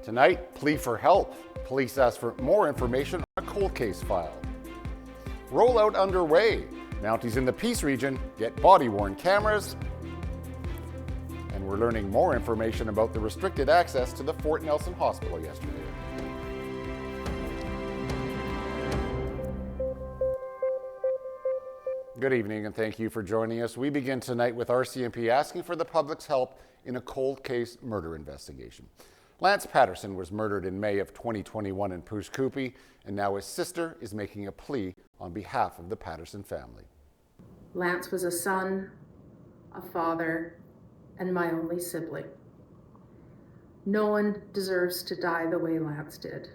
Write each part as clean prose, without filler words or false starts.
Tonight, plea for help. Police ask for more information on a cold case file. Rollout underway. Mounties in the Peace region get body-worn cameras. And we're learning more information about the restricted access to the Fort Nelson Hospital yesterday. Good evening and thank you for joining us. We begin tonight with RCMP asking for the public's help in a cold case murder investigation. Lance Patterson was murdered in May of 2021 in Pouce Coupe, and now his sister is making a plea on behalf of the Patterson family. Lance was a son, a father, and my only sibling. No one deserves to die the way Lance did.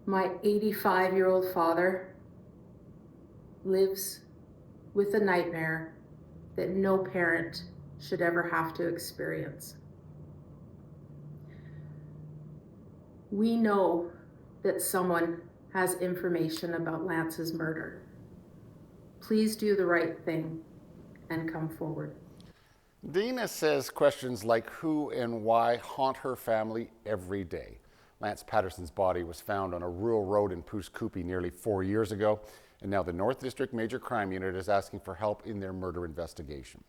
My 85-year-old father lives with a nightmare that no parent should ever have to experience. We know that someone has information about Lance's murder. Please do the right thing and come forward. Dina says questions like who and why haunt her family every day. Lance Patterson's body was found on a rural road in Pouce Coupe nearly 4 years ago, and now the North District Major Crime Unit is asking for help in their murder investigation.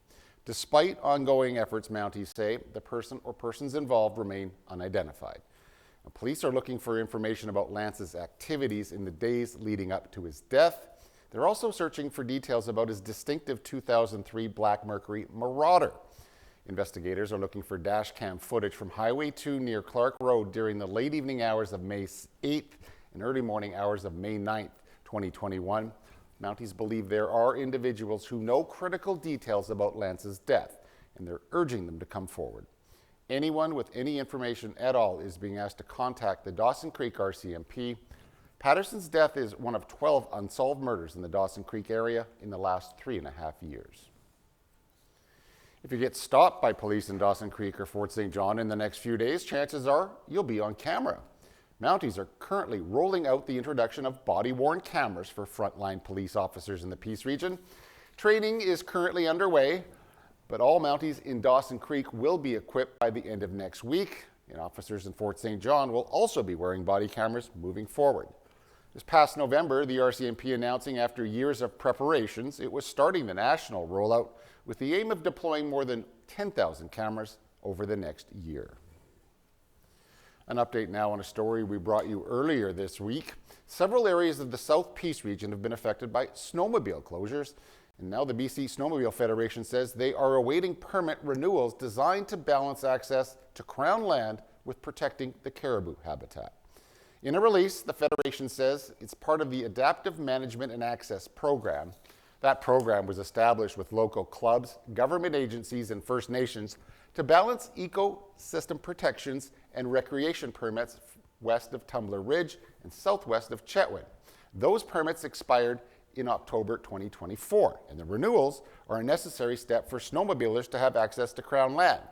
Despite ongoing efforts, Mounties say the person or persons involved remain unidentified. Now, police are looking for information about Lance's activities in the days leading up to his death. They're also searching for details about his distinctive 2003 Black Mercury Marauder. Investigators are looking for dash cam footage from Highway 2 near Clark Road during the late evening hours of May 8th and early morning hours of May 9th, 2021. Mounties believe there are individuals who know critical details about Lance's death, and they're urging them to come forward. Anyone with any information at all is being asked to contact the Dawson Creek RCMP. Patterson's death is one of 12 unsolved murders in the Dawson Creek area in the last 3.5 years. If you get stopped by police in Dawson Creek or Fort St. John in the next few days, chances are you'll be on camera. Mounties are currently rolling out the introduction of body-worn cameras for frontline police officers in the Peace region. Training is currently underway, but all Mounties in Dawson Creek will be equipped by the end of next week, and officers in Fort St. John will also be wearing body cameras moving forward. This past November, the RCMP announcing after years of preparations, it was starting the national rollout with the aim of deploying more than 10,000 cameras over the next year. An update now on a story we brought you earlier this week. Several areas of the South Peace region have been affected by snowmobile closures, and now the BC Snowmobile Federation says they are awaiting permit renewals designed to balance access to Crown land with protecting the caribou habitat. In a release, the Federation says it's part of the Adaptive Management and Access Program. That program was established with local clubs, government agencies, and First Nations to balance ecosystem protections and recreation permits west of Tumbler Ridge and southwest of Chetwynd. Those permits expired in October 2024, and the renewals are a necessary step for snowmobilers to have access to Crown land.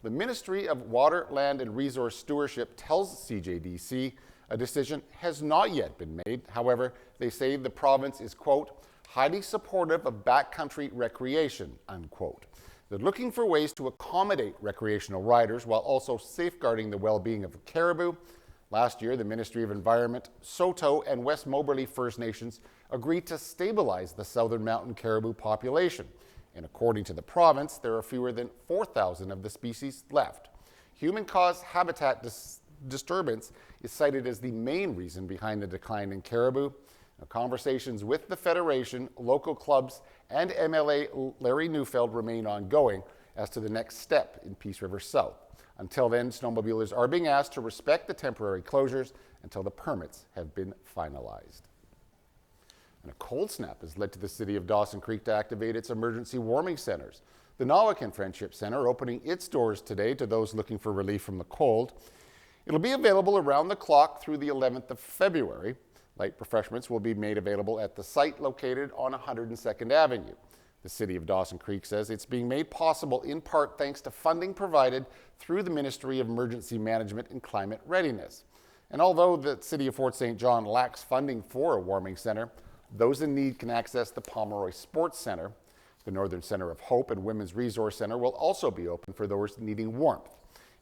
The Ministry of Water, Land and Resource Stewardship tells CJDC a decision has not yet been made. However, they say the province is, quote, highly supportive of backcountry recreation, unquote. They're looking for ways to accommodate recreational riders while also safeguarding the well-being of the caribou. Last year, the Ministry of Environment, Saulteaux, and West Moberly First Nations agreed to stabilize the southern mountain caribou population. And according to the province, there are fewer than 4,000 of the species left. Human-caused habitat disturbance is cited as the main reason behind the decline in caribou. Now, conversations with the Federation, local clubs, and MLA Larry Neufeld remain ongoing as to the next step in Peace River South. Until then, snowmobilers are being asked to respect the temporary closures until the permits have been finalized. And a cold snap has led to the city of Dawson Creek to activate its emergency warming centers. The Nawakin Friendship Center opening its doors today to those looking for relief from the cold. It'll be available around the clock through the 11th of February. Light refreshments will be made available at the site located on 102nd Avenue. The City of Dawson Creek says it's being made possible in part thanks to funding provided through the Ministry of Emergency Management and Climate Readiness. And although the City of Fort St. John lacks funding for a warming center, those in need can access the Pomeroy Sports Center. The Northern Center of Hope and Women's Resource Center will also be open for those needing warmth.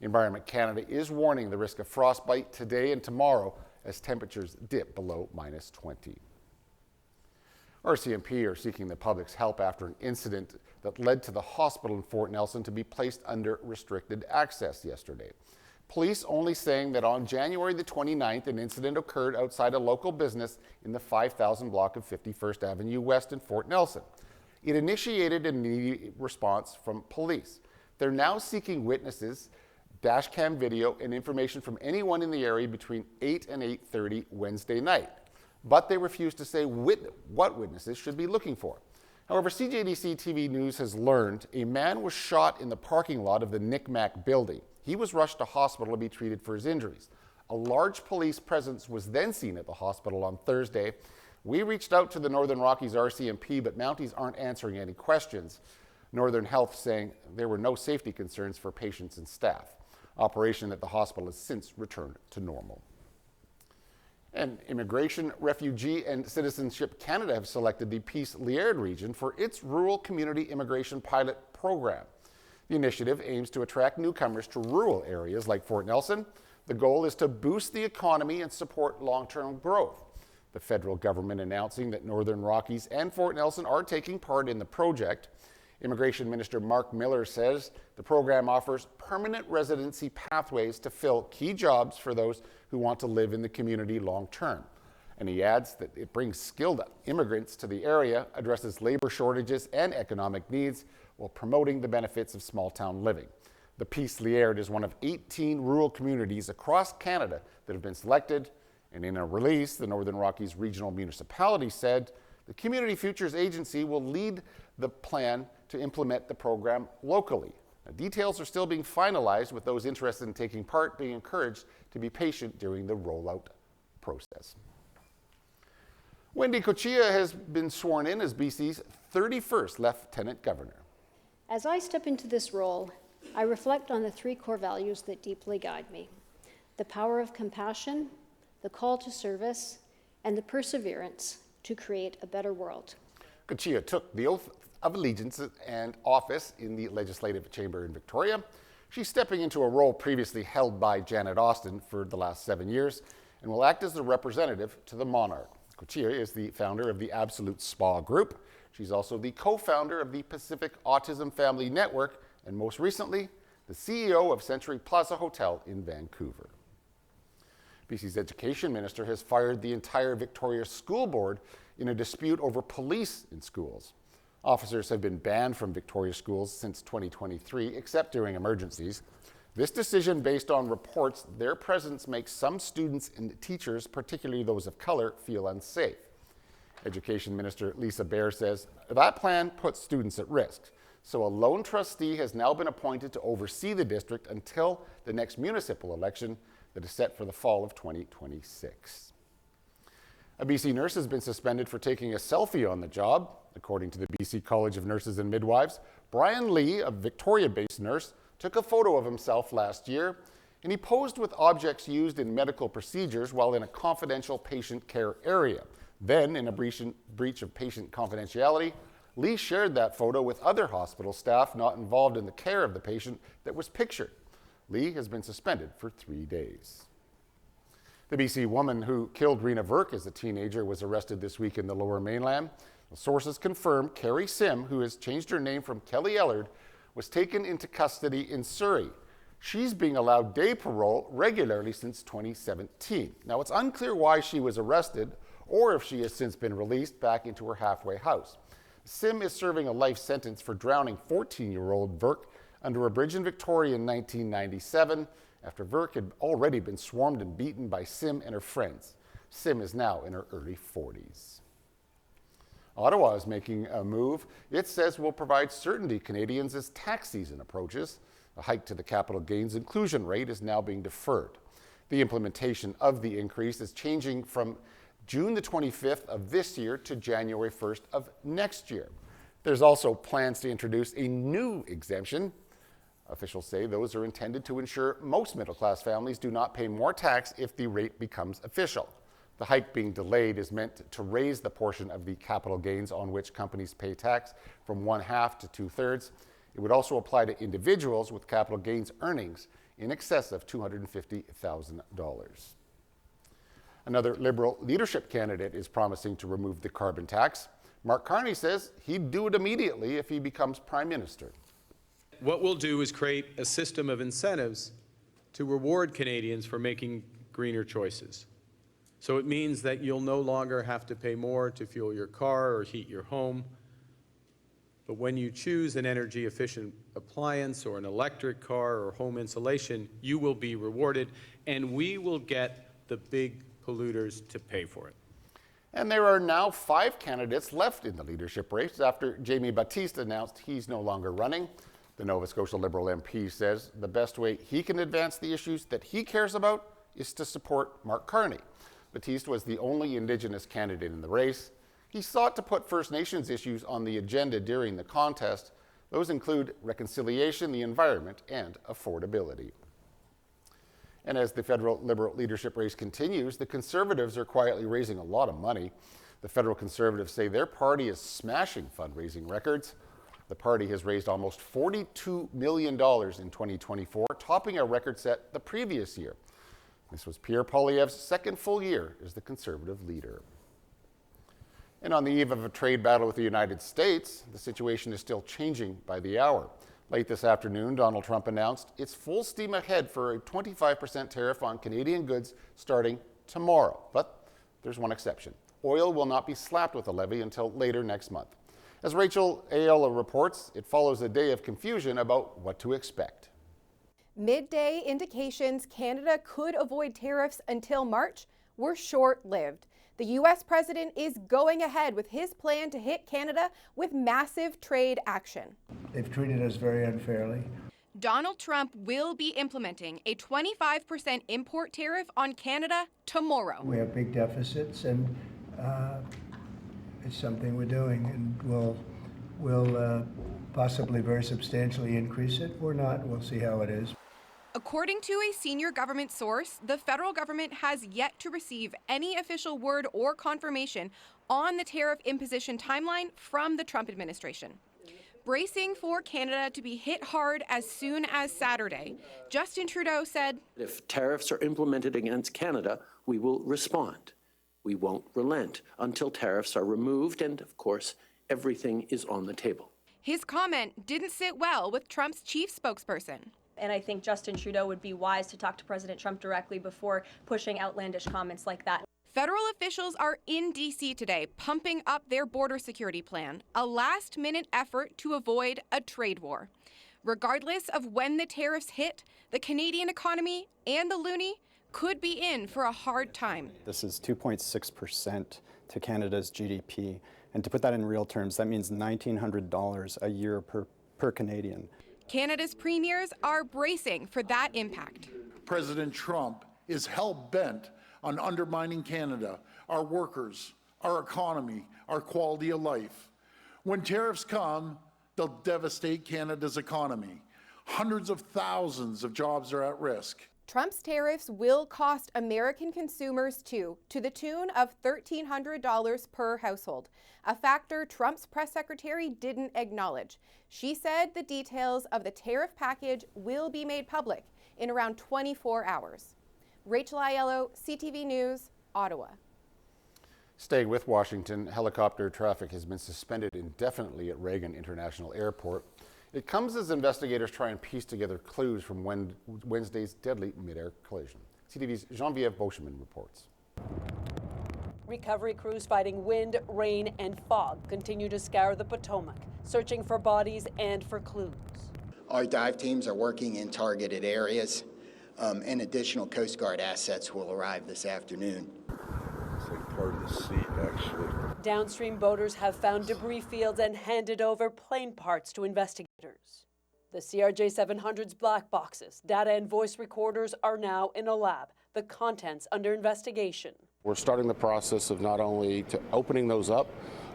Environment Canada is warning the risk of frostbite today and tomorrow as temperatures dip below -20. RCMP are seeking the public's help after an incident that led to the hospital in Fort Nelson to be placed under restricted access yesterday. Police only saying that on January the 29th, an incident occurred outside a local business in the 5000 block of 51st Avenue West in Fort Nelson. It initiated an immediate response from police. They're now seeking witnesses, dash cam video, and information from anyone in the area between 8 and 8:30 Wednesday night. But they refuse to say what witnesses should be looking for. However, CJDC-TV News has learned a man was shot in the parking lot of the Knickknack building. He was rushed to hospital to be treated for his injuries. A large police presence was then seen at the hospital on Thursday. We reached out to the Northern Rockies RCMP, but Mounties aren't answering any questions. Northern Health saying there were no safety concerns for patients and staff. Operation at the hospital has since returned to normal. And Immigration, Refugee and Citizenship Canada have selected the Peace Liard region for its rural community immigration pilot program. The initiative aims to attract newcomers to rural areas like Fort Nelson. The goal is to boost the economy and support long-term growth. The federal government announcing that Northern Rockies and Fort Nelson are taking part in the project. Immigration Minister Mark Miller says the program offers permanent residency pathways to fill key jobs for those who want to live in the community long-term. And he adds that it brings skilled immigrants to the area, addresses labor shortages and economic needs, while promoting the benefits of small-town living. The Peace Liard is one of 18 rural communities across Canada that have been selected, and in a release, the Northern Rockies Regional Municipality said the Community Futures Agency will lead the plan to implement the program locally. Now, details are still being finalized, with those interested in taking part being encouraged to be patient during the rollout process. Wendy Cochia has been sworn in as BC's 31st Lieutenant Governor. As I step into this role, I reflect on the three core values that deeply guide me: the power of compassion, the call to service, and the perseverance to create a better world. Cochia took the oath of allegiance and office in the Legislative Chamber in Victoria. She's stepping into a role previously held by Janet Austin for the last 7 years and will act as the representative to the monarch. Cochia is the founder of the Absolute Spa Group. She's also the co-founder of the Pacific Autism Family Network and most recently, the CEO of Century Plaza Hotel in Vancouver. BC's Education Minister has fired the entire Victoria School Board in a dispute over police in schools. Officers have been banned from Victoria schools since 2023, except during emergencies. This decision based on reports their presence makes some students and teachers, particularly those of color, feel unsafe. Education Minister Lisa Baer says that plan puts students at risk. So a lone trustee has now been appointed to oversee the district until the next municipal election that is set for the fall of 2026. A BC nurse has been suspended for taking a selfie on the job. According to the BC College of Nurses and Midwives, Brian Lee, a Victoria-based nurse, took a photo of himself last year, and he posed with objects used in medical procedures while in a confidential patient care area. Then, in a breach of patient confidentiality, Lee shared that photo with other hospital staff not involved in the care of the patient that was pictured. Lee has been suspended for 3 days. The BC woman who killed Reena Virk as a teenager was arrested this week in the Lower Mainland. Sources confirm Carrie Sim, who has changed her name from Kelly Ellard, was taken into custody in Surrey. She's being allowed day parole regularly since 2017. Now, it's unclear why she was arrested or if she has since been released back into her halfway house. Sim is serving a life sentence for drowning 14-year-old Virk under a bridge in Victoria in 1997 after Virk had already been swarmed and beaten by Sim and her friends. Sim is now in her early 40s. Ottawa is making a move it says will provide certainty to Canadians as tax season approaches. A hike to the capital gains inclusion rate is now being deferred. The implementation of the increase is changing from June the 25th of this year to January 1st of next year. There's also plans to introduce a new exemption. Officials say those are intended to ensure most middle-class families do not pay more tax if the rate becomes official. The hike being delayed is meant to raise the portion of the capital gains on which companies pay tax from 1/2 to 2/3. It would also apply to individuals with capital gains earnings in excess of $250,000. Another Liberal leadership candidate is promising to remove the carbon tax. Mark Carney says he'd do it immediately if he becomes Prime Minister. What we'll do is create a system of incentives to reward Canadians for making greener choices. So it means that you'll no longer have to pay more to fuel your car or heat your home. But when you choose an energy-efficient appliance or an electric car or home insulation, you will be rewarded, and we will get the big polluters to pay for it. And there are now 5 candidates left in the leadership race after Jamie Baptiste announced he's no longer running. The Nova Scotia Liberal MP says the best way he can advance the issues that he cares about is to support Mark Carney. Baptiste was the only Indigenous candidate in the race. He sought to put First Nations issues on the agenda during the contest. Those include reconciliation, the environment, and affordability. And as the federal Liberal leadership race continues, the Conservatives are quietly raising a lot of money. The federal Conservatives say their party is smashing fundraising records. The party has raised almost $42 million in 2024, topping a record set the previous year. This was Pierre Poilievre's second full year as the Conservative leader. And on the eve of a trade battle with the United States, the situation is still changing by the hour. Late this afternoon, Donald Trump announced it's full steam ahead for a 25% tariff on Canadian goods starting tomorrow. But there's one exception. Oil will not be slapped with a levy until later next month. As Rachel Ayala reports, it follows a day of confusion about what to expect. Midday indications Canada could avoid tariffs until March were short-lived. The U.S. president is going ahead with his plan to hit Canada with massive trade action. They've treated us very unfairly. Donald Trump will be implementing a 25% import tariff on Canada tomorrow. We have big deficits, and it's something we're doing, and we'll possibly very substantially increase it. Or not, we'll see how it is. According to a senior government source, the federal government has yet to receive any official word or confirmation on the tariff imposition timeline from the Trump administration. Bracing for Canada to be hit hard as soon as Saturday, Justin Trudeau said, "If tariffs are implemented against Canada, we will respond. We won't relent until tariffs are removed, and of course, everything is on the table." His comment didn't sit well with Trump's chief spokesperson. And I think Justin Trudeau would be wise to talk to President Trump directly before pushing outlandish comments like that. Federal officials are in D.C. today, pumping up their border security plan, a last-minute effort to avoid a trade war. Regardless of when the tariffs hit, the Canadian economy and the loonie could be in for a hard time. This is 2.6% to Canada's GDP. And to put that in real terms, that means $1,900 a year per Canadian. Canada's premiers are bracing for that impact. President Trump is hell-bent on undermining Canada, our workers, our economy, our quality of life. When tariffs come, they'll devastate Canada's economy. Hundreds of thousands of jobs are at risk. Trump's tariffs will cost American consumers too, to the tune of $1,300 per household, a factor Trump's press secretary didn't acknowledge. She said the details of the tariff package will be made public in around 24 hours. Rachel Aiello, CTV News, Ottawa. Staying with Washington, helicopter traffic has been suspended indefinitely at Reagan International Airport. It comes as investigators try and piece together clues from Wednesday's deadly midair collision. CTV's Geneviève Beauchemin reports. Recovery crews fighting wind, rain, and fog continue to scour the Potomac, searching for bodies and for clues. Our dive teams are working in targeted areas, and additional Coast Guard assets will arrive this afternoon. It's like part of the seat, actually. Downstream boaters have found debris fields and handed over plane parts to investigators. The CRJ-700's black boxes, data and voice recorders are now in a lab, the contents under investigation. We're starting the process of not only opening those up,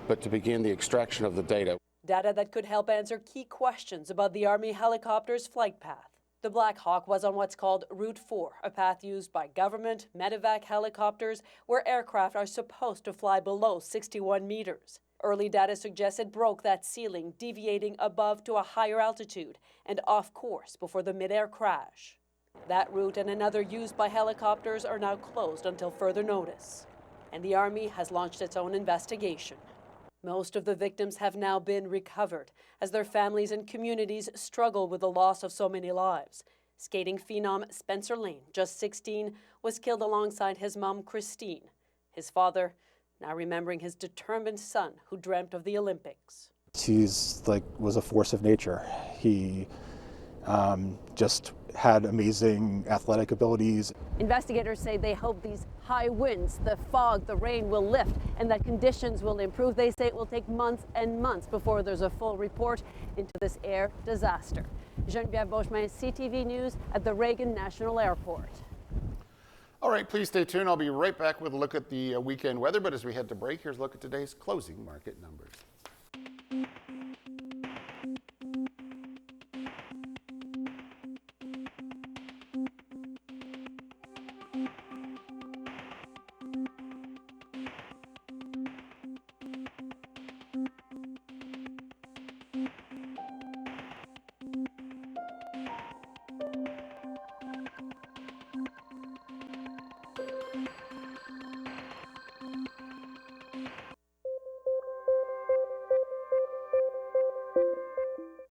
but to begin the extraction of the data. Data that could help answer key questions about the Army helicopter's flight path. The Black Hawk was on what's called Route 4, a path used by government medevac helicopters where aircraft are supposed to fly below 61 meters. Early data suggests it broke that ceiling, deviating above to a higher altitude and off course before the midair crash. That route and another used by helicopters are now closed until further notice. And the Army has launched its own investigation. Most of the victims have now been recovered as their families and communities struggle with the loss of so many lives. Skating phenom Spencer Lane, just 16, was killed alongside his mom, Christine. His father, now remembering his determined son who dreamt of the Olympics. Was a force of nature. He just had amazing athletic abilities. Investigators say they hope these high winds, the fog, the rain will lift and that conditions will improve. They say it will take months and months before there's a full report into this air disaster. Geneviève Beauchemin, CTV News at the Reagan National Airport. All right, please stay tuned. I'll be right back with a look at the weekend weather. But as we head to break, here's a look at today's closing market numbers.